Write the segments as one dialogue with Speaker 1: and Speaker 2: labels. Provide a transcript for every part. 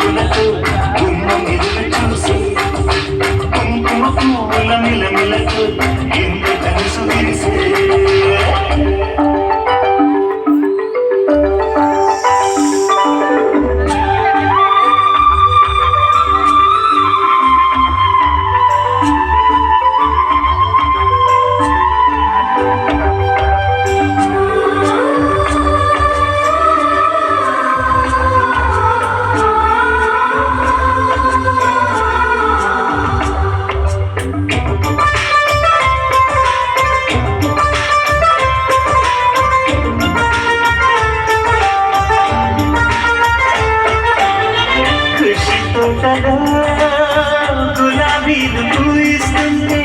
Speaker 1: చూపులతో గుమ్మ మెరుగు చూసి కుంకుమ పువ్వుల మిలమిలతో ఎందు కలుసు విరిసే తోటలో గులాబీలు పూయిస్తుంటే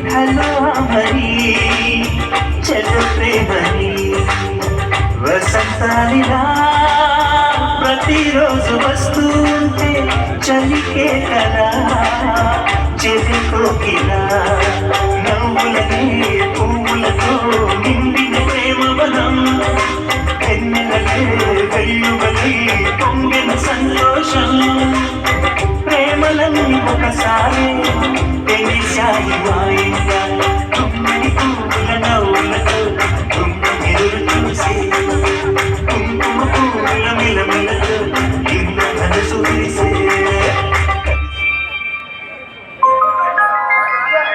Speaker 1: హలో అమరి చెల్లు ప్రేమని వసంతాలిలా ప్రతిరోజు వస్తూ ఉంటే చలికే కదా చెలి కోకిలా నవ్వులనే పువ్వులతో నిండిన ప్రేమ బలం ఎన్నెలలే వెల్లువలే పొంగిన సంతోషం ప్రేమలన్నీ ఒకసారి తెలిసాయి మాయంగా